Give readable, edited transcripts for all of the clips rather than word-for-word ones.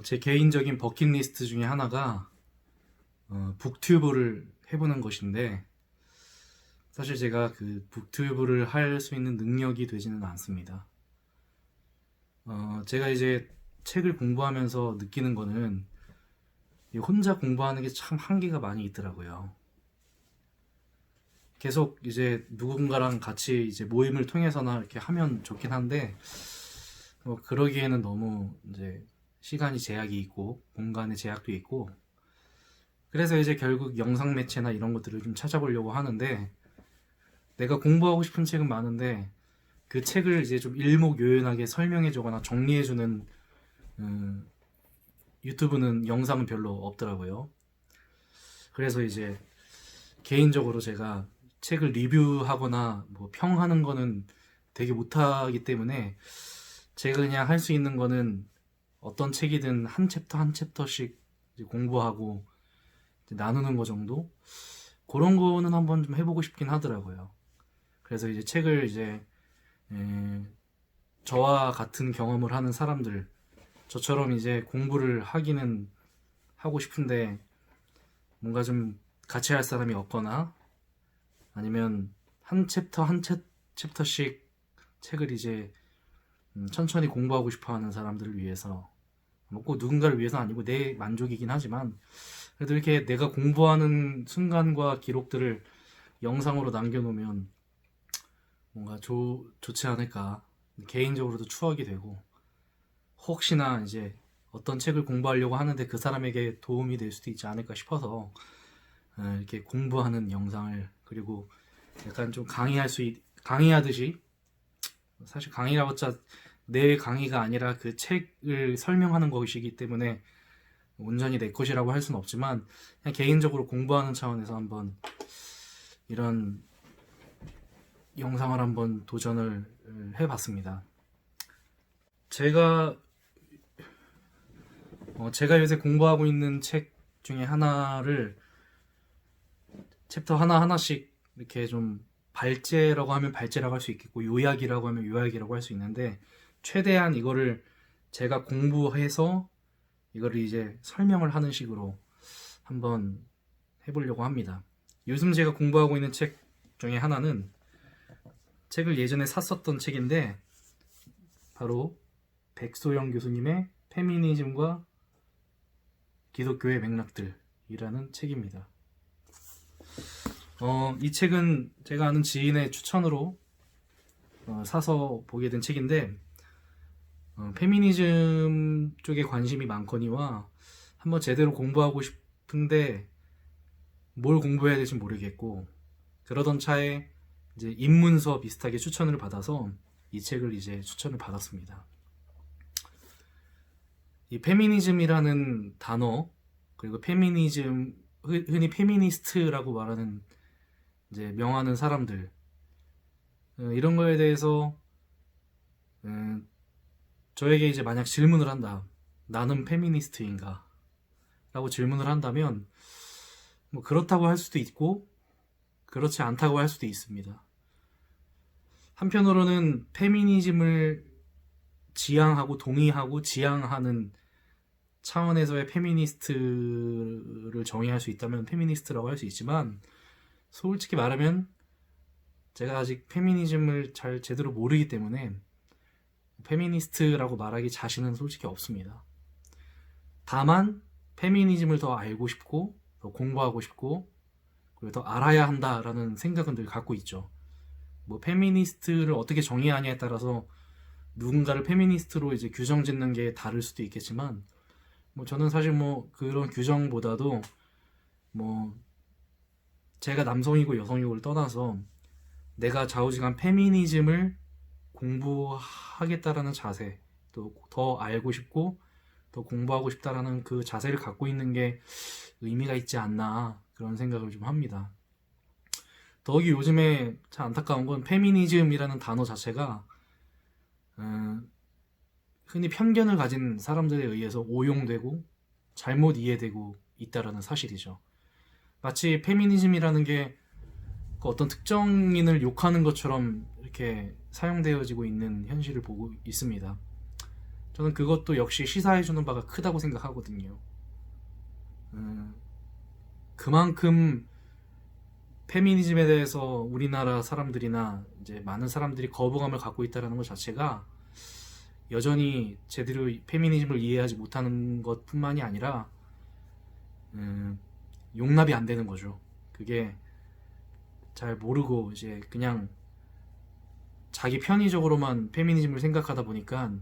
제 개인적인 버킷리스트 중에 하나가 북튜브를 해보는 것인데, 사실 제가 그 북튜브를 할 수 있는 능력이 되지는 않습니다. 제가 이제 책을 공부하면서 느끼는 거는 이 혼자 공부하는 게 참 한계가 많이 있더라고요. 계속 이제 누군가랑 같이 이제 모임을 통해서나 이렇게 하면 좋긴 한데, 그러기에는 너무 이제 시간이 제약이 있고 공간의 제약도 있고, 그래서 이제 결국 영상 매체나 이런 것들을 좀 찾아보려고 하는데, 내가 공부하고 싶은 책은 많은데 그 책을 이제 좀 일목요연하게 설명해 주거나 정리해 주는 유튜브는 영상은 별로 없더라고요. 그래서 이제 개인적으로 제가 책을 리뷰하거나 뭐 평하는 거는 되게 못하기 때문에, 제가 그냥 할 수 있는 거는 어떤 책이든 한 챕터 한 챕터씩 이제 공부하고 이제 나누는 거 정도? 그런 거는 한번 좀 해보고 싶긴 하더라고요. 그래서 이제 책을 이제 저와 같은 경험을 하는 사람들, 저처럼 이제 공부를 하기는 하고 싶은데 뭔가 좀 같이 할 사람이 없거나, 아니면 한 챕터 한 챕터씩 책을 이제 천천히 공부하고 싶어 하는 사람들을 위해서, 뭐 꼭 누군가를 위해서 아니고 내 만족이긴 하지만, 그래도 이렇게 내가 공부하는 순간과 기록들을 영상으로 남겨놓으면 뭔가 좋지 않을까. 개인적으로도 추억이 되고, 혹시나 이제 어떤 책을 공부하려고 하는데 그 사람에게 도움이 될 수도 있지 않을까 싶어서 이렇게 공부하는 영상을, 그리고 약간 좀 강의하듯이, 사실 강의라고자 내 강의가 아니라 그 책을 설명하는 것이기 때문에 온전히 내 것이라고 할 수는 없지만, 그냥 개인적으로 공부하는 차원에서 한번 이런 영상을 한번 도전을 해봤습니다. 제가 요새 공부하고 있는 책 중에 하나를 챕터 하나하나씩 이렇게 좀 발제라고 하면 발제라고 할 수 있겠고, 요약이라고 하면 요약이라고 할 수 있는데, 최대한 이거를 제가 공부해서 이거를 이제 설명을 하는 식으로 한번 해보려고 합니다. 요즘 제가 공부하고 있는 책 중에 하나는, 책을 예전에 샀었던 책인데, 바로 백소영 교수님의 페미니즘과 기독교의 맥락들이라는 책입니다. 이 책은 제가 아는 지인의 추천으로 사서 보게 된 책인데, 페미니즘 쪽에 관심이 많거니와 한번 제대로 공부하고 싶은데 뭘 공부해야 될지 모르겠고, 그러던 차에 이제 입문서 비슷하게 추천을 받아서 이 책을 이제 추천을 받았습니다. 이 페미니즘이라는 단어, 그리고 페미니즘, 흔히 페미니스트라고 말하는 이제 명하는 사람들, 이런 거에 대해서 저에게 이제 만약 질문을 한다, 나는 페미니스트인가? 라고 질문을 한다면, 뭐 그렇다고 할 수도 있고 그렇지 않다고 할 수도 있습니다. 한편으로는 페미니즘을 지향하고 동의하고 지향하는 차원에서의 페미니스트를 정의할 수 있다면 페미니스트라고 할 수 있지만, 솔직히 말하면 제가 아직 페미니즘을 잘 제대로 모르기 때문에 페미니스트라고 말하기 자신은 솔직히 없습니다. 다만 페미니즘을 더 알고 싶고 더 공부하고 싶고, 그리고 더 알아야 한다라는 생각은 늘 갖고 있죠. 뭐 페미니스트를 어떻게 정의하냐에 따라서 누군가를 페미니스트로 이제 규정 짓는 게 다를 수도 있겠지만, 뭐 저는 사실 뭐 그런 규정보다도, 뭐 제가 남성이고 여성이고를 떠나서 내가 좌우지간 페미니즘을 공부하겠다라는 자세, 또 더 알고 싶고 더 공부하고 싶다라는 그 자세를 갖고 있는 게 의미가 있지 않나, 그런 생각을 좀 합니다. 더욱이 요즘에 참 안타까운 건 페미니즘이라는 단어 자체가 흔히 편견을 가진 사람들에 의해서 오용되고 잘못 이해되고 있다라는 사실이죠. 마치 페미니즘이라는 게 그 어떤 특정인을 욕하는 것처럼 이렇게 사용되어지고 있는 현실을 보고 있습니다. 저는 그것도 역시 시사해주는 바가 크다고 생각하거든요. 그만큼 페미니즘에 대해서 우리나라 사람들이나 이제 많은 사람들이 거부감을 갖고 있다는 것 자체가 여전히 제대로 페미니즘을 이해하지 못하는 것뿐만이 아니라 용납이 안 되는 거죠. 그게 잘 모르고 이제 그냥 자기 편의적으로만 페미니즘을 생각하다 보니까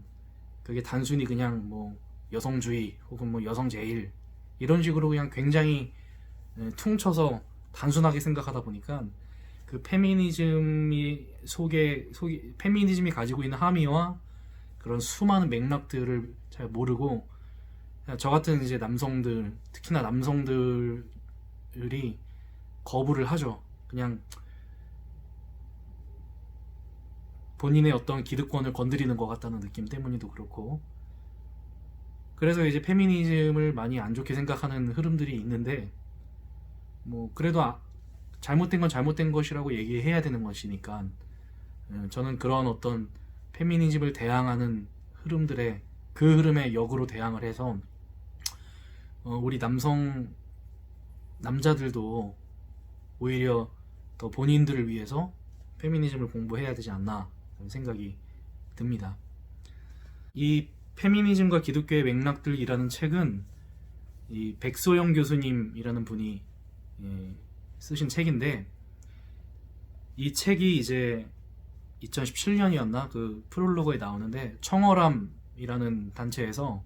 그게 단순히 그냥 뭐 여성주의 혹은 뭐 여성 제일 이런 식으로 그냥 굉장히 퉁쳐서 단순하게 생각하다 보니까 그 페미니즘이 가지고 있는 함의와 그런 수많은 맥락들을 잘 모르고 저 같은 이제 남성들, 특히나 남성들이 거부를 하죠. 그냥 본인의 어떤 기득권을 건드리는 것 같다는 느낌 때문이도 그렇고, 그래서 이제 페미니즘을 많이 안 좋게 생각하는 흐름들이 있는데, 뭐 그래도 잘못된 건 잘못된 것이라고 얘기해야 되는 것이니까 저는 그런 어떤 페미니즘을 대항하는 흐름들의 그 흐름에 역으로 대항을 해서 우리 남자들도 오히려 더 본인들을 위해서 페미니즘을 공부해야 되지 않나 생각이 듭니다. 이 페미니즘과 기독교의 맥락들이라는 책은 이 백소영 교수님이라는 분이 쓰신 책인데, 이 책이 이제 2017년이었나 그 프롤로그에 나오는데 청어람이라는 단체에서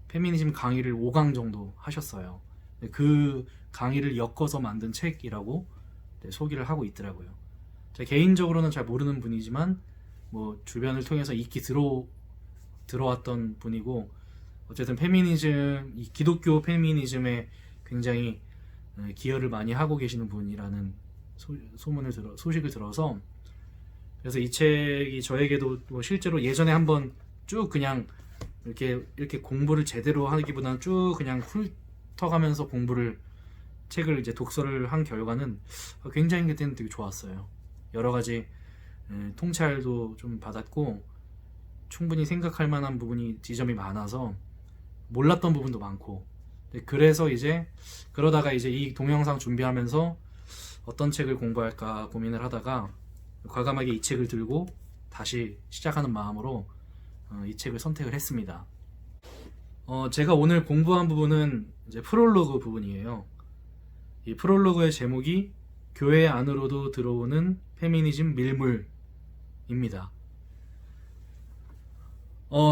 페미니즘 강의를 5강 정도 하셨어요. 그 강의를 엮어서 만든 책이라고 소개를 하고 있더라고요. 제가 개인적으로는 잘 모르는 분이지만 뭐 주변을 통해서 익히 들어왔던 분이고, 어쨌든 이 기독교 페미니즘에 굉장히 기여를 많이 하고 계시는 분이라는 소식을 들어서, 그래서 이 책이 저에게도 뭐 실제로 예전에 한번 쭉 그냥 이렇게 공부를 제대로 하기보다는 쭉 그냥 훑어가면서 책을 이제 독서를 한 결과는 굉장히 그때는 되게 좋았어요. 여러 가지 통찰도 좀 받았고, 충분히 생각할 만한 지점이 많아서 몰랐던 부분도 많고, 그래서 그러다가 이제 이 동영상 준비하면서 어떤 책을 공부할까 고민을 하다가 과감하게 이 책을 들고 다시 시작하는 마음으로 이 책을 선택을 했습니다. 제가 오늘 공부한 부분은 이제 프롤로그 부분이에요. 이 프롤로그의 제목이 교회 안으로도 들어오는 페미니즘 밀물입니다.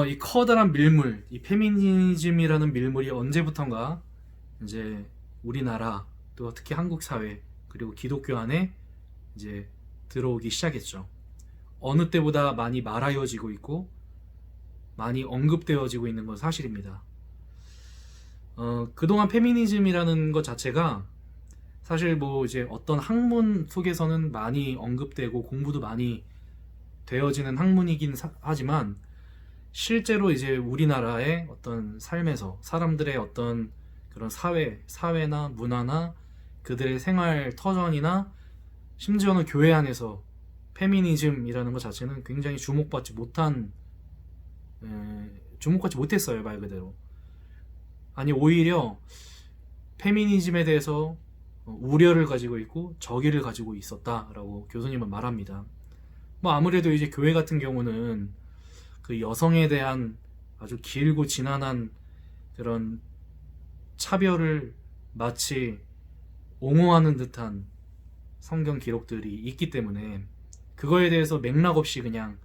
이 커다란 밀물, 이 페미니즘이라는 밀물이 언제부턴가 이제 우리나라, 또 특히 한국 사회, 그리고 기독교 안에 이제 들어오기 시작했죠. 어느 때보다 많이 말하여지고 있고 많이 언급되어지고 있는 건 사실입니다. 그동안 페미니즘이라는 것 자체가 사실 뭐 이제 어떤 학문 속에서는 많이 언급되고 공부도 많이 되어지는 학문이긴 하지만, 실제로 이제 우리나라의 어떤 삶에서 사람들의 어떤 그런 사회나 문화나 그들의 생활 터전이나 심지어는 교회 안에서 페미니즘이라는 것 자체는 굉장히 주목받지 못했어요, 말 그대로. 아니, 오히려 페미니즘에 대해서 우려를 가지고 있고 적의를 가지고 있었다라고 교수님은 말합니다. 뭐 아무래도 이제 교회 같은 경우는 그 여성에 대한 아주 길고 지난한 그런 차별을 마치 옹호하는 듯한 성경 기록들이 있기 때문에, 그거에 대해서 맥락 없이 그냥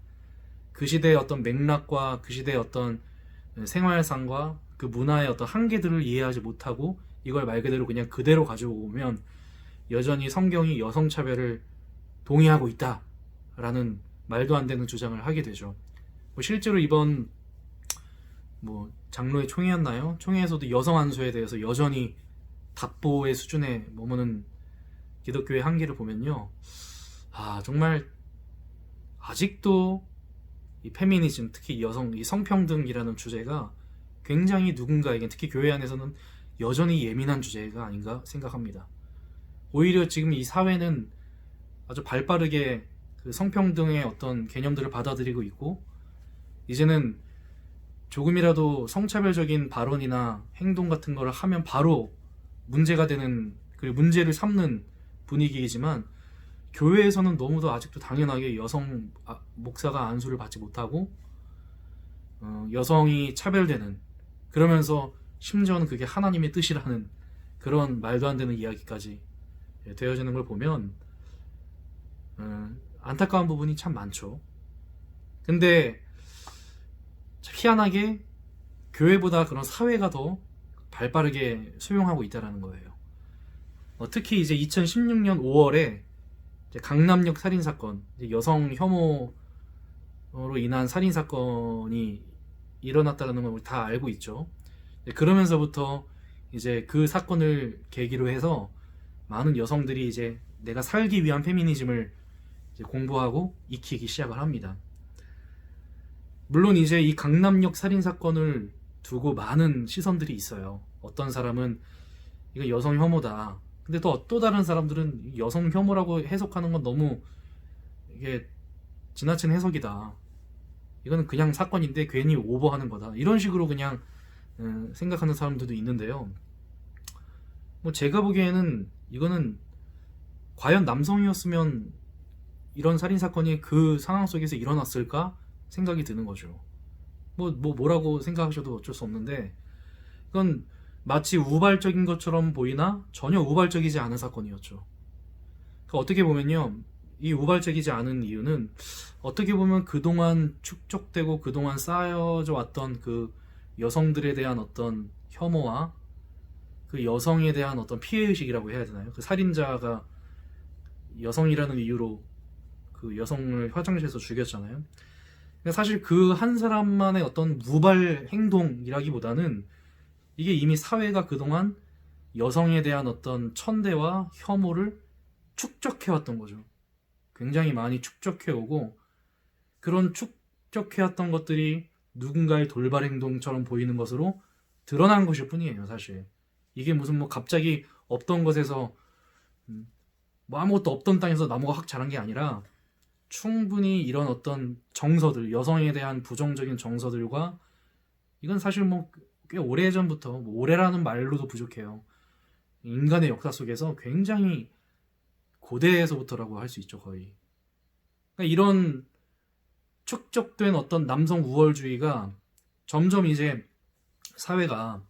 그 시대의 어떤 맥락과 그 시대의 어떤 생활상과 그 문화의 어떤 한계들을 이해하지 못하고 이걸 말 그대로 그냥 그대로 가지고 오면 여전히 성경이 여성차별을 동의하고 있다라는 말도 안 되는 주장을 하게 되죠. 뭐 실제로 이번 뭐 장로의 총회였나요? 총회에서도 여성 안수에 대해서 여전히 답보의 수준에 머무는 기독교의 한계를 보면요, 정말 아직도 이 페미니즘, 특히 이 성평등이라는 주제가 굉장히 누군가에게, 특히 교회 안에서는 여전히 예민한 주제가 아닌가 생각합니다. 오히려 지금 이 사회는 아주 발빠르게 그 성평등의 어떤 개념들을 받아들이고 있고, 이제는 조금이라도 성차별적인 발언이나 행동 같은 걸 하면 바로 문제가 되는, 그리고 문제를 삼는 분위기이지만, 교회에서는 너무도 아직도 당연하게 여성 목사가 안수를 받지 못하고 여성이 차별되는, 그러면서 심지어는 그게 하나님의 뜻이라는 그런 말도 안 되는 이야기까지 되어지는 걸 보면 안타까운 부분이 참 많죠. 근데 희한하게 교회보다 그런 사회가 더 발빠르게 수용하고 있다는 거예요. 특히 이제 2016년 5월에 강남역 살인사건, 여성 혐오로 인한 살인사건이 일어났다는 걸 우리 다 알고 있죠. 그러면서부터 이제 그 사건을 계기로 해서 많은 여성들이 이제 내가 살기 위한 페미니즘을 이제 공부하고 익히기 시작을 합니다. 물론 이제 이 강남역 살인사건을 두고 많은 시선들이 있어요. 어떤 사람은 이거 여성 혐오다. 근데 또 다른 사람들은 여성 혐오라고 해석하는 건 너무 이게 지나친 해석이다. 이거는 그냥 사건인데 괜히 오버하는 거다. 이런 식으로 그냥 생각하는 사람들도 있는데요. 뭐 제가 보기에는 이거는 과연 남성이었으면 이런 살인사건이 그 상황 속에서 일어났을까 생각이 드는 거죠. 뭐라고 생각하셔도 어쩔 수 없는데, 이건 마치 우발적인 것처럼 보이나 전혀 우발적이지 않은 사건이었죠. 그러니까 어떻게 보면요, 이 우발적이지 않은 이유는 어떻게 보면 그동안 축적되고 그동안 쌓여져 왔던 그 여성들에 대한 어떤 혐오와 그 여성에 대한 어떤 피해의식이라고 해야 되나요? 그 살인자가 여성이라는 이유로 그 여성을 화장실에서 죽였잖아요. 그러니까 사실 그 한 사람만의 어떤 무발 행동이라기보다는 이게 이미 사회가 그동안 여성에 대한 어떤 천대와 혐오를 축적해왔던 거죠. 굉장히 많이 축적해오고, 그런 축적해왔던 것들이 누군가의 돌발 행동처럼 보이는 것으로 드러난 것일 뿐이에요, 사실. 이게 무슨 뭐 갑자기 없던 것에서 뭐 아무것도 없던 땅에서 나무가 확 자란 게 아니라 충분히 이런 어떤 정서들, 여성에 대한 부정적인 정서들과, 이건 사실 뭐 꽤 오래전부터, 뭐 오래라는 말로도 부족해요. 인간의 역사 속에서 굉장히 고대에서부터라고 할 수 있죠, 거의. 그러니까 이런 축적된 어떤 남성 우월주의가 점점 이제 사회가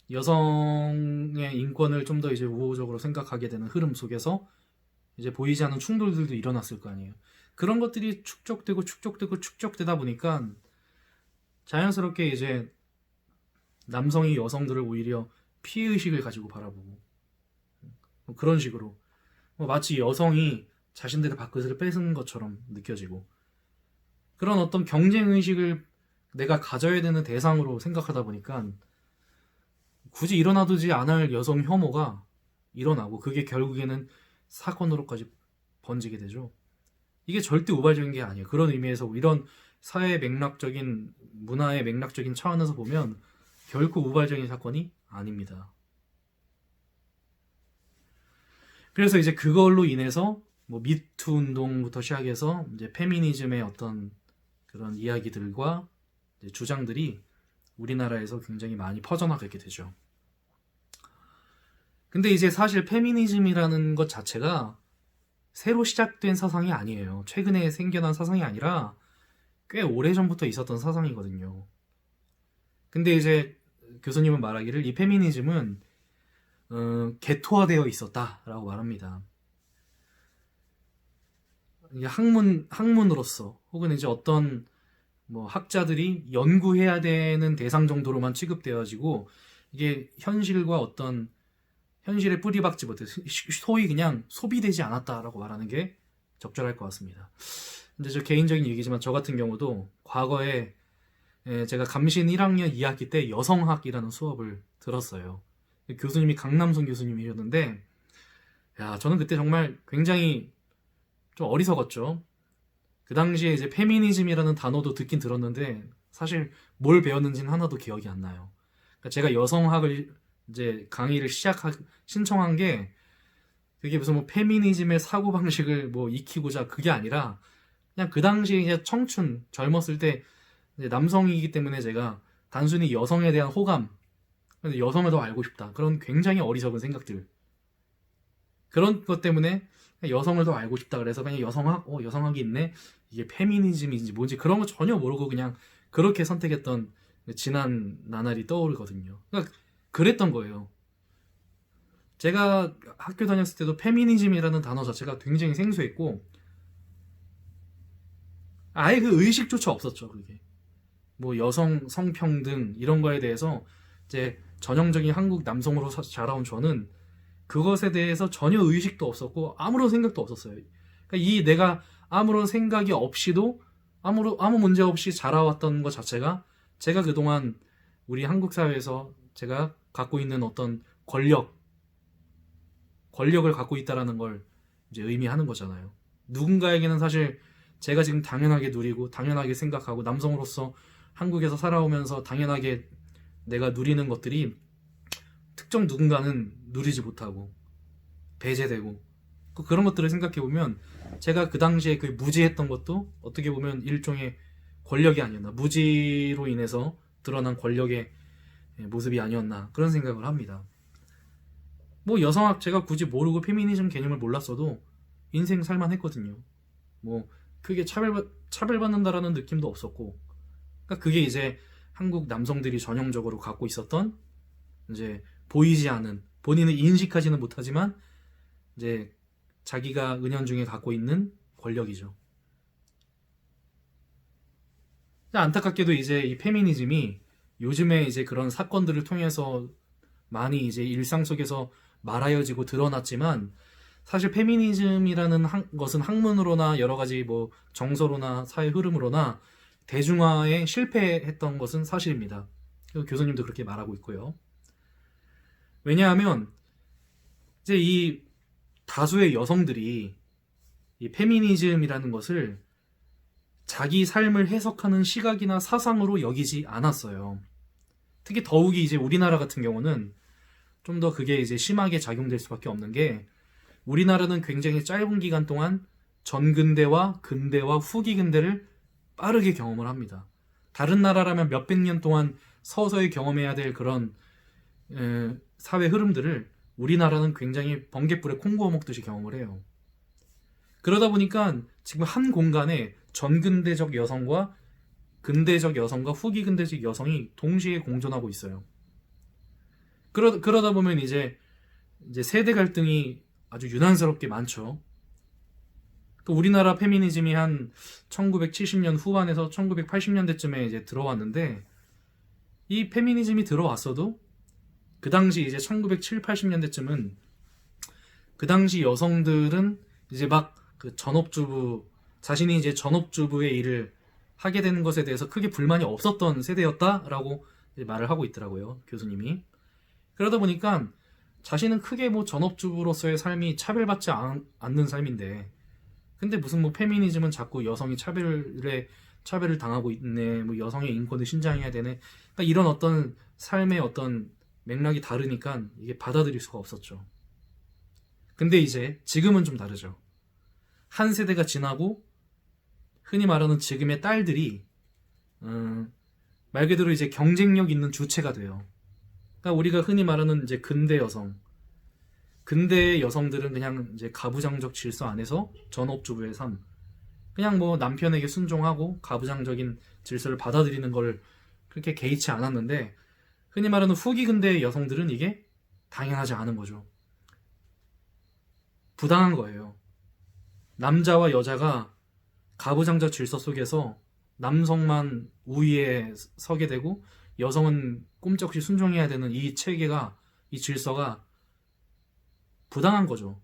여성의 인권을 좀 더 이제 우호적으로 생각하게 되는 흐름 속에서 이제 보이지 않는 충돌들도 일어났을 거 아니에요. 그런 것들이 축적되다 보니까 자연스럽게 이제 남성이 여성들을 오히려 피해의식을 가지고 바라보고, 뭐 그런 식으로 마치 여성이 자신들의 밥그릇을 뺏은 것처럼 느껴지고, 그런 어떤 경쟁의식을 내가 가져야 되는 대상으로 생각하다 보니까 굳이 일어나두지 않을 여성 혐오가 일어나고, 그게 결국에는 사건으로까지 번지게 되죠. 이게 절대 우발적인 게 아니에요. 그런 의미에서 이런 사회 맥락적인, 문화의 맥락적인 차원에서 보면 결코 우발적인 사건이 아닙니다. 그래서 이제 그걸로 인해서 뭐 미투 운동부터 시작해서 이제 페미니즘의 어떤 그런 이야기들과 이제 주장들이 우리나라에서 굉장히 많이 퍼져나가게 되죠. 근데 이제 사실 페미니즘이라는 것 자체가 새로 시작된 사상이 아니에요. 최근에 생겨난 사상이 아니라 꽤 오래전부터 있었던 사상이거든요. 근데 이제 교수님은 말하기를 이 페미니즘은 개토화되어 있었다라고 말합니다. 이게 학문으로서 혹은 이제 어떤 뭐 학자들이 연구해야 되는 대상 정도로만 취급되어지고, 이게 현실과 어떤 현실에 뿌리박지 못해 소위 그냥 소비되지 않았다라고 말하는 게 적절할 것 같습니다. 근데 저 개인적인 얘기지만 저 같은 경우도 과거에 제가 감신 1학년 2학기 때 여성학이라는 수업을 들었어요. 교수님이 강남순 교수님이셨는데, 야, 저는 그때 정말 굉장히 좀 어리석었죠. 그 당시에 이제 페미니즘이라는 단어도 듣긴 들었는데 사실 뭘 배웠는지는 하나도 기억이 안 나요. 그러니까 제가 여성학을 이제 강의를 신청한 게 그게 무슨 뭐 페미니즘의 사고방식을 뭐 익히고자 그게 아니라, 그냥 그 당시에 이제 청춘 젊었을 때 이제 남성이기 때문에 제가 단순히 여성에 대한 호감, 근데 여성을 더 알고 싶다. 그런 굉장히 어리석은 생각들. 그런 것 때문에 여성을 더 알고 싶다. 그래서 그냥 여성학이 있네. 이게 페미니즘인지 뭔지 그런 거 전혀 모르고 그냥 그렇게 선택했던 지난 나날이 떠오르거든요. 그러니까 그랬던 거예요. 제가 학교 다녔을 때도 페미니즘이라는 단어 자체가 굉장히 생소했고 아예 그 의식조차 없었죠. 그게 뭐 여성 성평등 이런 거에 대해서 이제 전형적인 한국 남성으로 자라온 저는 그것에 대해서 전혀 의식도 없었고 아무런 생각도 없었어요. 그러니까 이 내가 아무런 생각이 없이도 아무 문제 없이 자라왔던 것 자체가 제가 그동안 우리 한국 사회에서 제가 갖고 있는 어떤 권력을 갖고 있다라는 걸 이제 의미하는 거잖아요. 누군가에게는 사실 제가 지금 당연하게 누리고 당연하게 생각하고 남성으로서 한국에서 살아오면서 당연하게 내가 누리는 것들이 특정 누군가는 누리지 못하고 배제되고 그런 것들을 생각해보면 제가 그 당시에 그 무지했던 것도 어떻게 보면 일종의 권력이 아니었나, 무지로 인해서 드러난 권력의 모습이 아니었나 그런 생각을 합니다. 뭐 여성학 제가 굳이 모르고 페미니즘 개념을 몰랐어도 인생 살만했거든요. 뭐 크게 차별받는다라는 느낌도 없었고, 그러니까 그게 이제 한국 남성들이 전형적으로 갖고 있었던 이제 보이지 않은, 본인은 인식하지는 못하지만 이제 자기가 은연중에 갖고 있는 권력이죠. 안타깝게도 이제 이 페미니즘이 요즘에 이제 그런 사건들을 통해서 많이 이제 일상 속에서 말하여지고 드러났지만 사실 페미니즘이라는 것은 학문으로나 여러 가지 뭐 정서로나 사회 흐름으로나 대중화에 실패했던 것은 사실입니다. 교수님도 그렇게 말하고 있고요. 왜냐하면 이제 이 다수의 여성들이 이 페미니즘이라는 것을 자기 삶을 해석하는 시각이나 사상으로 여기지 않았어요. 특히 더욱이 이제 우리나라 같은 경우는 좀 더 그게 이제 심하게 작용될 수밖에 없는 게 우리나라는 굉장히 짧은 기간 동안 전근대와 근대와 후기 근대를 빠르게 경험을 합니다. 다른 나라라면 몇백 년 동안 서서히 경험해야 될 그런 사회 흐름들을 우리나라는 굉장히 번갯불에 콩 구워 먹듯이 경험을 해요. 그러다 보니까 지금 한 공간에 전근대적 여성과 근대적 여성과 후기 근대적 여성이 동시에 공존하고 있어요. 그러다 보면 이제 세대 갈등이 아주 유난스럽게 많죠. 우리나라 페미니즘이 한 1970년 후반에서 1980년대쯤에 이제 들어왔는데 이 페미니즘이 들어왔어도 그 당시 이제 1970, 80년대쯤은 그 당시 여성들은 이제 막 그 자신이 이제 전업주부의 일을 하게 되는 것에 대해서 크게 불만이 없었던 세대였다라고 말을 하고 있더라고요, 교수님이. 그러다 보니까 자신은 크게 뭐 전업주부로서의 삶이 차별받지 않는 삶인데 근데 무슨 뭐 페미니즘은 자꾸 여성이 차별을 당하고 있네, 뭐 여성의 인권을 신장해야 되네, 그러니까 이런 어떤 삶의 어떤 맥락이 다르니까 이게 받아들일 수가 없었죠. 근데 이제 지금은 좀 다르죠. 한 세대가 지나고 흔히 말하는 지금의 딸들이 말 그대로 이제 경쟁력 있는 주체가 돼요. 그러니까 우리가 흔히 말하는 이제 근대의 여성들은 그냥 이제 가부장적 질서 안에서 전업주부의 삶, 그냥 뭐 남편에게 순종하고 가부장적인 질서를 받아들이는 걸 그렇게 개의치 않았는데 흔히 말하는 후기 근대의 여성들은 이게 당연하지 않은 거죠. 부당한 거예요. 남자와 여자가 가부장적 질서 속에서 남성만 우위에 서게 되고 여성은 꼼짝없이 순종해야 되는 이 체계가, 이 질서가 부당한 거죠.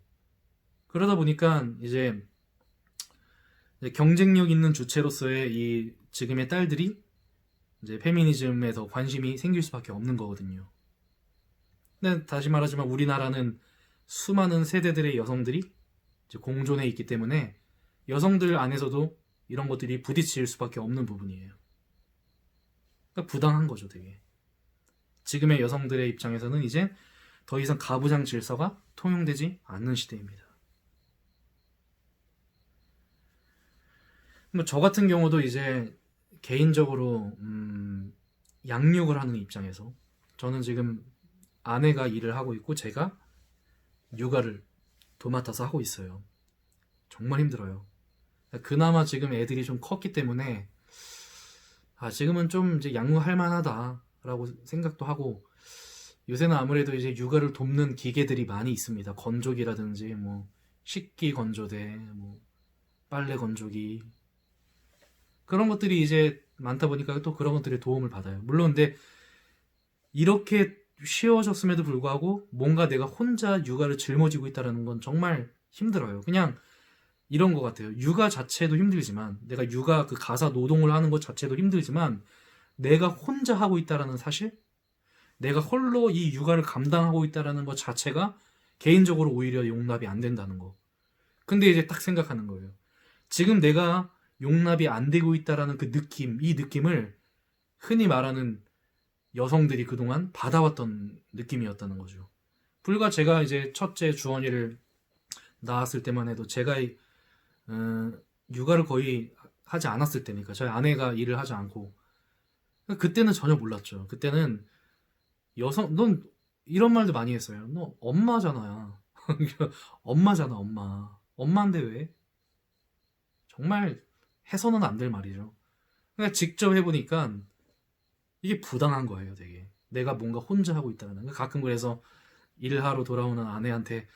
그러다 보니까 이제 경쟁력 있는 주체로서의 이 지금의 딸들이 이제 페미니즘에 더 관심이 생길 수밖에 없는 거거든요. 근데 다시 말하지만 우리나라는 수많은 세대들의 여성들이 이제 공존해 있기 때문에 여성들 안에서도 이런 것들이 부딪힐 수밖에 없는 부분이에요. 그러니까 부당한 거죠, 되게. 지금의 여성들의 입장에서는 이제 더 이상 가부장 질서가 통용되지 않는 시대입니다. 뭐 저 같은 경우도 이제 개인적으로 양육을 하는 입장에서 저는 지금 아내가 일을 하고 있고 제가 육아를 도맡아서 하고 있어요. 정말 힘들어요. 그나마 지금 애들이 좀 컸기 때문에 지금은 좀 이제 양육할 만하다라고 생각도 하고, 요새는 아무래도 이제 육아를 돕는 기계들이 많이 있습니다. 건조기라든지 뭐 식기 건조대, 뭐 빨래 건조기, 그런 것들이 이제 많다 보니까 또 그런 것들의 도움을 받아요. 물론 근데 이렇게 쉬워졌음에도 불구하고 뭔가 내가 혼자 육아를 짊어지고 있다는 건 정말 힘들어요. 그냥 이런 것 같아요. 육아 자체도 힘들지만, 내가 육아 그 가사 노동을 하는 것 자체도 힘들지만, 내가 혼자 하고 있다는 사실, 내가 홀로 이 육아를 감당하고 있다는 것 자체가 개인적으로 오히려 용납이 안 된다는 거. 근데 이제 딱 생각하는 거예요. 지금 내가 용납이 안 되고 있다는 그 느낌, 이 느낌을 흔히 말하는 여성들이 그동안 받아왔던 느낌이었다는 거죠. 불과 제가 이제 첫째 주원이를 낳았을 때만 해도 제가 육아를 거의 하지 않았을 때니까, 저희 아내가 일을 하지 않고, 그때는 전혀 몰랐죠. 그때는 넌 이런 말도 많이 했어요. 너 엄마잖아. 엄마잖아, 엄마. 엄마인데 왜? 정말 해서는 안 될 말이죠. 그러니까 직접 해보니까 이게 부당한 거예요, 되게. 내가 뭔가 혼자 하고 있다는. 가끔 그래서 일하러 돌아오는 아내한테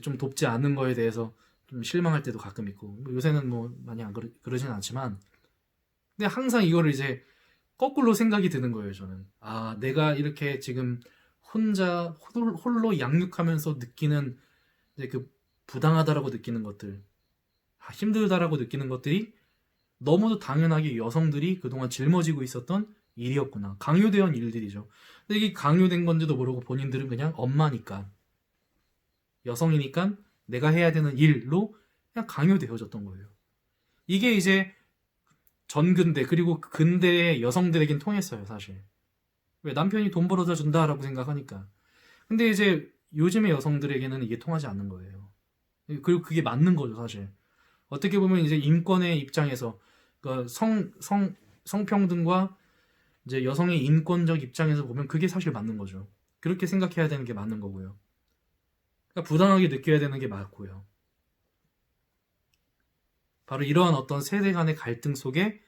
좀 돕지 않는 거에 대해서 좀 실망할 때도 가끔 있고, 뭐 요새는 뭐 많이 안 그러진 않지만, 근데 항상 이거를 이제 거꾸로 생각이 드는 거예요, 저는. 내가 이렇게 지금 혼자 홀로 양육하면서 느끼는 이제 그 부당하다라고 느끼는 것들, 힘들다라고 느끼는 것들이 너무도 당연하게 여성들이 그동안 짊어지고 있었던 일이었구나. 강요된 일들이죠. 근데 이게 강요된 건지도 모르고 본인들은 그냥 엄마니까, 여성이니까 내가 해야 되는 일로 그냥 강요되어졌던 거예요. 이게 이제 전근대 그리고 근대의 여성들에겐 통했어요, 사실. 왜? 남편이 돈 벌어다 준다라고 생각하니까. 근데 이제 요즘의 여성들에게는 이게 통하지 않는 거예요. 그리고 그게 맞는 거죠, 사실. 어떻게 보면 이제 인권의 입장에서, 그러니까 성평등과 이제 여성의 인권적 입장에서 보면 그게 사실 맞는 거죠. 그렇게 생각해야 되는 게 맞는 거고요. 그러니까 부당하게 느껴야 되는 게 맞고요. 바로 이러한 어떤 세대 간의 갈등 속에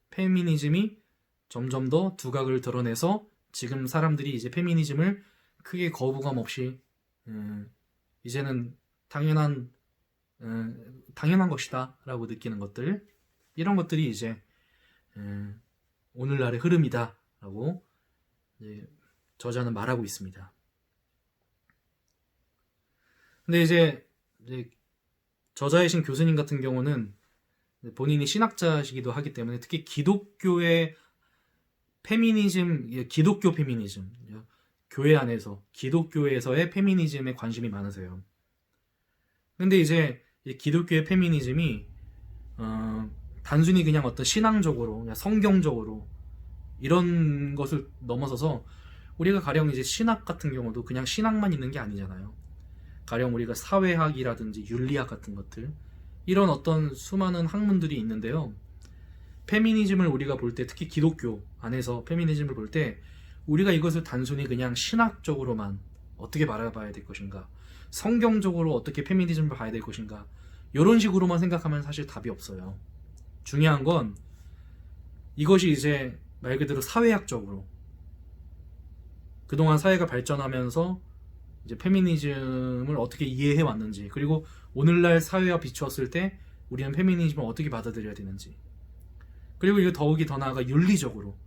페미니즘이 점점 더 두각을 드러내서 지금 사람들이 이제 페미니즘을 크게 거부감 없이 이제는 당연한 것이다 라고 느끼는 것들, 이런 것들이 이제 오늘날의 흐름이다 라고 저자는 말하고 있습니다. 근데 이제 저자이신 교수님 같은 경우는 본인이 신학자시기도 하기 때문에 특히 기독교의 페미니즘, 기독교 페미니즘, 교회 안에서 기독교에서의 페미니즘에 관심이 많으세요. 근데 이제 기독교의 페미니즘이 단순히 그냥 어떤 신앙적으로, 그냥 성경적으로 이런 것을 넘어서서, 우리가 가령 이제 신학 같은 경우도 그냥 신학만 있는 게 아니잖아요. 가령 우리가 사회학이라든지 윤리학 같은 것들, 이런 어떤 수많은 학문들이 있는데요. 페미니즘을 우리가 볼 때, 특히 기독교 안에서 페미니즘을 볼 때, 우리가 이것을 단순히 그냥 신학적으로만 어떻게 바라봐야 될 것인가, 성경적으로 어떻게 페미니즘을 봐야 될 것인가, 이런 식으로만 생각하면 사실 답이 없어요. 중요한 건 이것이 이제 말 그대로 사회학적으로 그동안 사회가 발전하면서 이제 페미니즘을 어떻게 이해해 왔는지, 그리고 오늘날 사회와 비추었을 때 우리는 페미니즘을 어떻게 받아들여야 되는지, 그리고 이거 더욱이 더 나아가 윤리적으로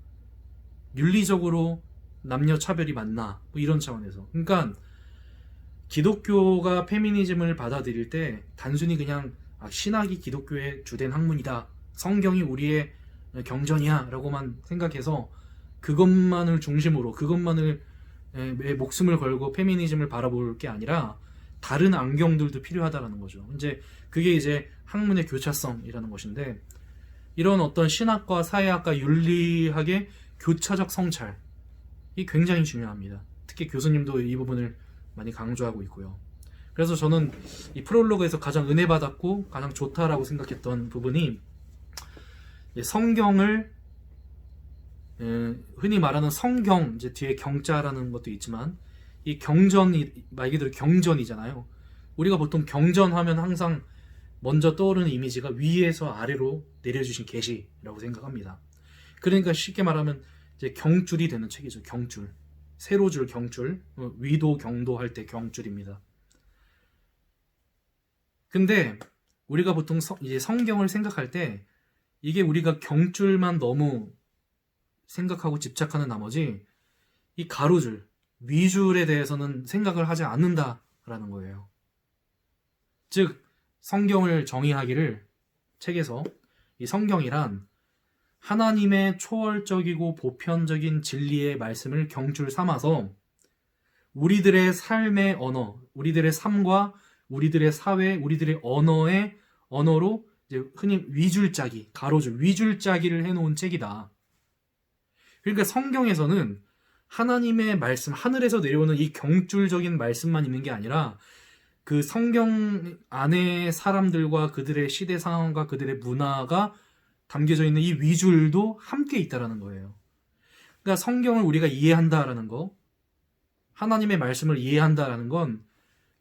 남녀 차별이 맞나, 뭐 이런 차원에서. 그러니까 기독교가 페미니즘을 받아들일 때 단순히 그냥 신학이 기독교의 주된 학문이다, 성경이 우리의 경전이야 라고만 생각해서 그것만을 중심으로, 그것만을 목숨을 걸고 페미니즘을 바라볼 게 아니라 다른 안경들도 필요하다라는 거죠. 이제 그게 이제 학문의 교차성이라는 것인데, 이런 어떤 신학과 사회학과 윤리학의 교차적 성찰이 굉장히 중요합니다. 특히 교수님도 이 부분을 많이 강조하고 있고요. 그래서 저는 이 프롤로그에서 가장 은혜 받았고 가장 좋다라고 생각했던 부분이, 성경을 흔히 말하는 성경, 이제 뒤에 경자라는 것도 있지만 이 경전이 말 그대로 경전이잖아요. 우리가 보통 경전하면 항상 먼저 떠오르는 이미지가 위에서 아래로 내려주신 계시라고 생각합니다. 그러니까 쉽게 말하면 이제 경줄이 되는 책이죠. 경줄. 세로줄 경줄. 위도 경도 할 때 경줄입니다. 근데 우리가 보통 이제 성경을 생각할 때 이게 우리가 경줄만 너무 생각하고 집착하는 나머지 이 가로줄, 위줄에 대해서는 생각을 하지 않는다라는 거예요. 즉 성경을 정의하기를 책에서 이 성경이란 하나님의 초월적이고 보편적인 진리의 말씀을 경줄 삼아서 우리들의 삶의 언어, 우리들의 삶과 우리들의 사회, 우리들의 언어로 이제 흔히 위줄짜기, 가로줄, 위줄짜기를 해놓은 책이다. 그러니까 성경에서는 하나님의 말씀, 하늘에서 내려오는 이 경줄적인 말씀만 있는 게 아니라 그 성경 안에 사람들과 그들의 시대 상황과 그들의 문화가 담겨져 있는 이 위줄도 함께 있다라는 거예요. 그러니까 성경을 우리가 이해한다라는 거, 하나님의 말씀을 이해한다라는 건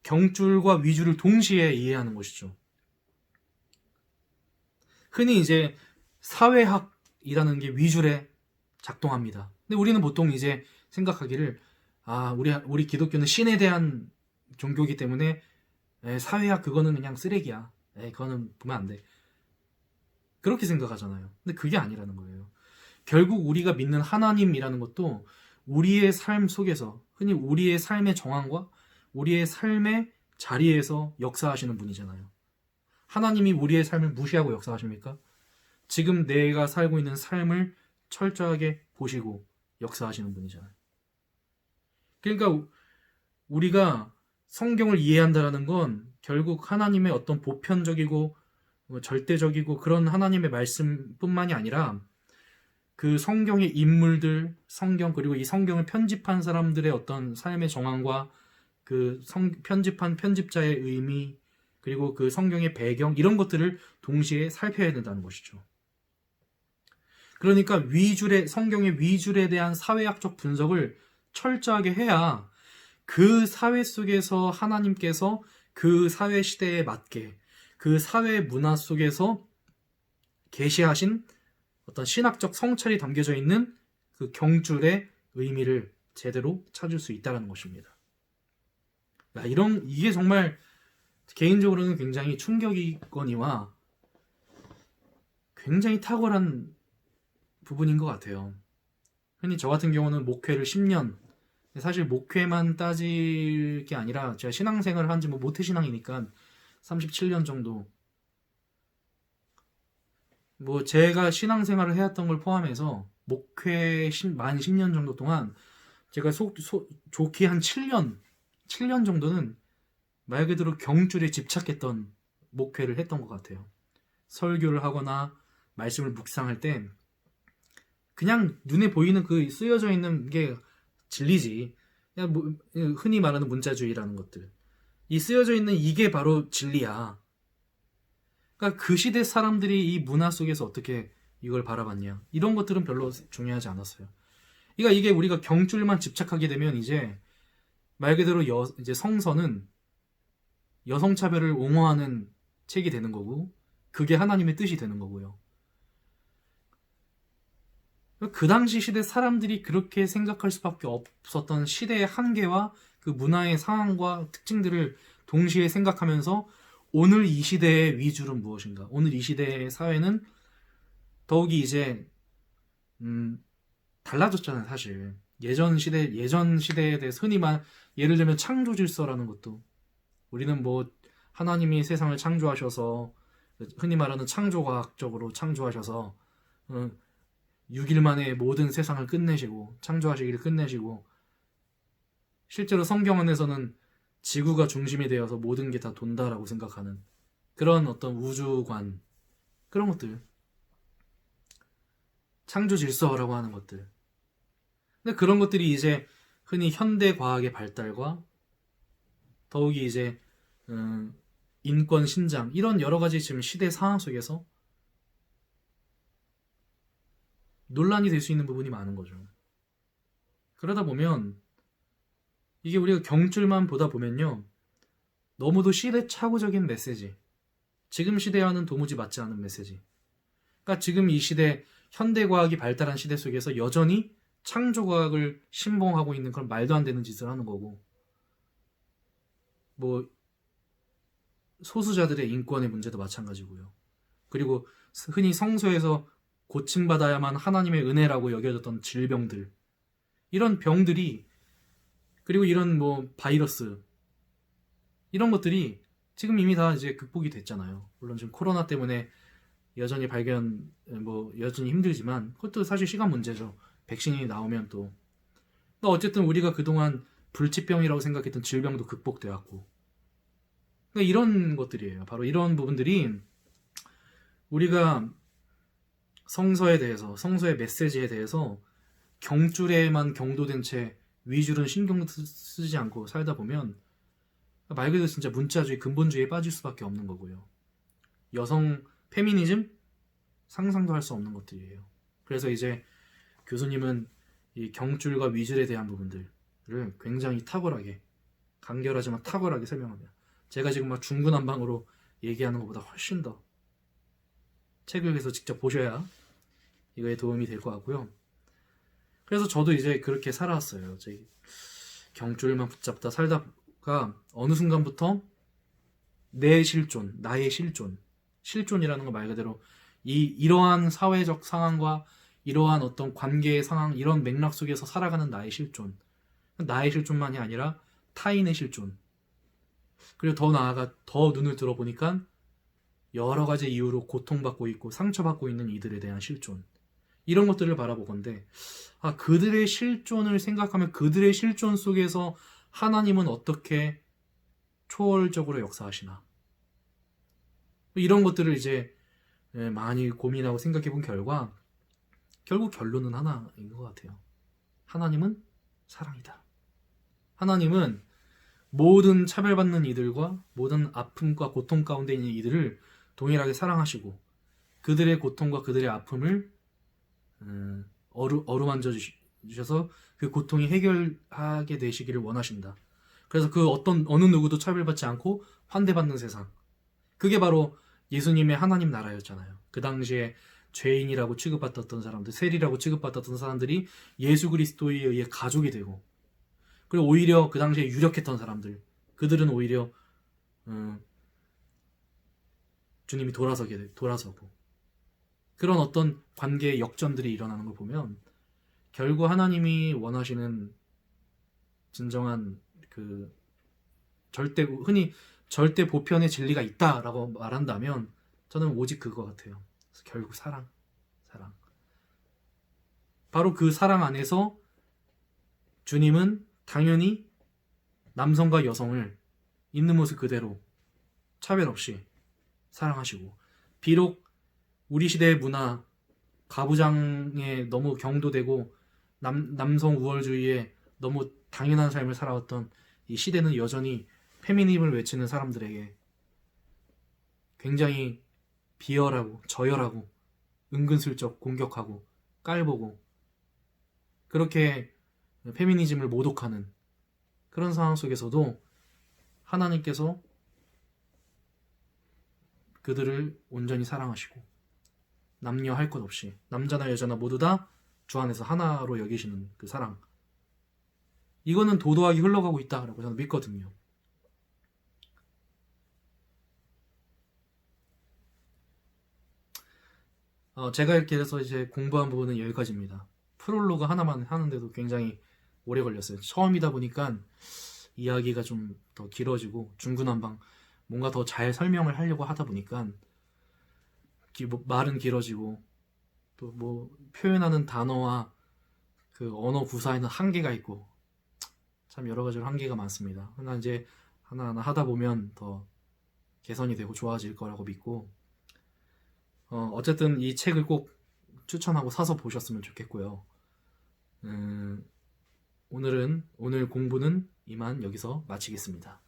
경줄과 위줄을 동시에 이해하는 것이죠. 흔히 이제 사회학이라는 게 위줄에 작동합니다. 근데 우리는 보통 이제 생각하기를 우리 기독교는 신에 대한 종교이기 때문에 사회학 그거는 그냥 쓰레기야. 그거는 보면 안 돼. 그렇게 생각하잖아요. 근데 그게 아니라는 거예요. 결국 우리가 믿는 하나님이라는 것도 우리의 삶 속에서 흔히 우리의 삶의 정황과 우리의 삶의 자리에서 역사하시는 분이잖아요. 하나님이 우리의 삶을 무시하고 역사하십니까? 지금 내가 살고 있는 삶을 철저하게 보시고 역사하시는 분이잖아요. 그러니까 우리가 성경을 이해한다는 건 결국 하나님의 어떤 보편적이고 절대적이고 그런 하나님의 말씀뿐만이 아니라 그 성경의 인물들, 성경 그리고 이 성경을 편집한 사람들의 어떤 삶의 정황과 그 편집한 편집자의 의미 그리고 그 성경의 배경 이런 것들을 동시에 살펴야 된다는 것이죠. 그러니까 성경의 위줄에 대한 사회학적 분석을 철저하게 해야 그 사회 속에서 하나님께서 그 사회 시대에 맞게 그 사회 문화 속에서 계시하신 어떤 신학적 성찰이 담겨져 있는 그 경줄의 의미를 제대로 찾을 수 있다는 것입니다. 이게 정말 개인적으로는 굉장히 충격이거니와 굉장히 탁월한 부분인 것 같아요. 흔히 저 같은 경우는 목회를 10년, 사실 목회만 따질 게 아니라 제가 신앙생활을 한지 모태신앙이니까 37년 정도 제가 신앙생활을 해왔던 걸 포함해서 목회 만 10년 정도 동안 제가 좋게 한 7년 정도는 말 그대로 경줄에 집착했던 목회를 했던 것 같아요. 설교를 하거나 말씀을 묵상할 때 그냥 눈에 보이는 그 쓰여져 있는 게 진리지. 그냥 흔히 말하는 문자주의라는 것들. 이 쓰여져 있는 이게 바로 진리야. 그러니까 그 시대 사람들이 이 문화 속에서 어떻게 이걸 바라봤냐. 이런 것들은 별로 중요하지 않았어요. 그러니까 이게 우리가 경줄만 집착하게 되면 이제 말 그대로 이제 성서는 여성차별을 옹호하는 책이 되는 거고 그게 하나님의 뜻이 되는 거고요. 그 당시 시대 사람들이 그렇게 생각할 수밖에 없었던 시대의 한계와 그 문화의 상황과 특징들을 동시에 생각하면서 오늘 이 시대의 위줄은 무엇인가? 오늘 이 시대의 사회는 더욱이 이제 달라졌잖아요, 사실. 예전 시대에 대해서 흔히 예를 들면 창조 질서라는 것도 우리는 하나님이 세상을 창조하셔서 흔히 말하는 창조과학적으로 창조하셔서 6일 만에 모든 세상을 끝내시고 창조하시기를 끝내시고 실제로 성경 안에서는 지구가 중심이 되어서 모든 게 다 돈다라고 생각하는 그런 어떤 우주관 그런 것들 창조 질서라고 하는 것들 근데 그런 것들이 이제 흔히 현대 과학의 발달과 더욱이 이제 인권 신장 이런 여러 가지 지금 시대 상황 속에서 논란이 될 수 있는 부분이 많은 거죠. 그러다 보면 이게 우리가 경줄만 보다 보면요, 너무도 시대착오적인 메시지, 지금 시대와는 도무지 맞지 않은 메시지. 그러니까 지금 이 시대, 현대과학이 발달한 시대 속에서 여전히 창조과학을 신봉하고 있는 그런 말도 안 되는 짓을 하는 거고, 뭐 소수자들의 인권의 문제도 마찬가지고요. 그리고 흔히 성서에서 고침받아야만 하나님의 은혜라고 여겨졌던 질병들, 이런 병들이, 그리고 이런 뭐 바이러스, 이런 것들이 지금 이미 다 이제 극복이 됐잖아요. 물론 지금 코로나 때문에 여전히 여전히 힘들지만 그것도 사실 시간 문제죠. 백신이 나오면 또. 어쨌든 우리가 그동안 불치병이라고 생각했던 질병도 극복되었고, 그러니까 이런 것들이에요. 바로 이런 부분들이 우리가 성서에 대해서, 성서의 메시지에 대해서 경줄에만 경도된 채 위줄은 신경 쓰지 않고 살다 보면 말 그대로 진짜 문자주의, 근본주의에 빠질 수밖에 없는 거고요. 여성 페미니즘? 상상도 할 수 없는 것들이에요. 그래서 이제 교수님은 이 경줄과 위줄에 대한 부분들을 굉장히 탁월하게, 간결하지만 탁월하게 설명합니다. 제가 지금 막 중구난방으로 얘기하는 것보다 훨씬 더 책을 해서 직접 보셔야 이거에 도움이 될 것 같고요. 그래서 저도 이제 그렇게 살아왔어요. 경줄만 붙잡다 살다가 어느 순간부터 내 실존, 나의 실존, 실존이라는 거 말 그대로 이러한 사회적 상황과 이러한 어떤 관계의 상황, 이런 맥락 속에서 살아가는 나의 실존, 나의 실존만이 아니라 타인의 실존, 그리고 더 나아가 더 눈을 들어보니까 여러 가지 이유로 고통받고 있고 상처받고 있는 이들에 대한 실존, 이런 것들을 바라보건대, 그들의 실존을 생각하면 그들의 실존 속에서 하나님은 어떻게 초월적으로 역사하시나, 이런 것들을 이제 많이 고민하고 생각해 본 결과 결국 결론은 하나인 것 같아요. 하나님은 사랑이다. 하나님은 모든 차별받는 이들과 모든 아픔과 고통 가운데 있는 이들을 동일하게 사랑하시고 그들의 고통과 그들의 아픔을 어루만져 주셔서 그 고통이 해결하게 되시기를 원하신다. 그래서 어느 누구도 차별받지 않고 환대받는 세상, 그게 바로 예수님의 하나님 나라였잖아요. 그 당시에 죄인이라고 취급받았던 사람들, 세리라고 취급받았던 사람들이 예수 그리스도에 의해 가족이 되고, 그리고 오히려 그 당시에 유력했던 사람들, 그들은 오히려 주님이 돌아서고, 그런 어떤 관계의 역전들이 일어나는 걸 보면 결국 하나님이 원하시는 진정한 흔히 절대 보편의 진리가 있다라고 말한다면 저는 오직 그거 같아요. 결국 사랑. 바로 그 사랑 안에서 주님은 당연히 남성과 여성을 있는 모습 그대로 차별 없이 사랑하시고, 비록 우리 시대의 문화, 가부장에 너무 경도되고 남성 우월주의에 너무 당연한 삶을 살아왔던 이 시대는 여전히 페미니즘을 외치는 사람들에게 굉장히 비열하고 저열하고 은근슬쩍 공격하고 깔보고 그렇게 페미니즘을 모독하는 그런 상황 속에서도 하나님께서 그들을 온전히 사랑하시고 남녀 할 것 없이 남자나 여자나 모두 다 주 안에서 하나로 여기시는 그 사랑, 이거는 도도하게 흘러가고 있다라고 저는 믿거든요. 제가 이렇게 해서 이제 공부한 부분은 여기까지입니다. 프롤로그 하나만 하는데도 굉장히 오래 걸렸어요. 처음이다 보니까 이야기가 좀 더 길어지고 중구난방 뭔가 더 잘 설명을 하려고 하다 보니까 말은 길어지고 또 뭐 표현하는 단어와 그 언어 구사에는 한계가 있고 참 여러 가지로 한계가 많습니다. 그러나 이제 하나하나 하다 보면 더 개선이 되고 좋아질 거라고 믿고, 어쨌든 이 책을 꼭 추천하고 사서 보셨으면 좋겠고요. 오늘 공부는 이만 여기서 마치겠습니다.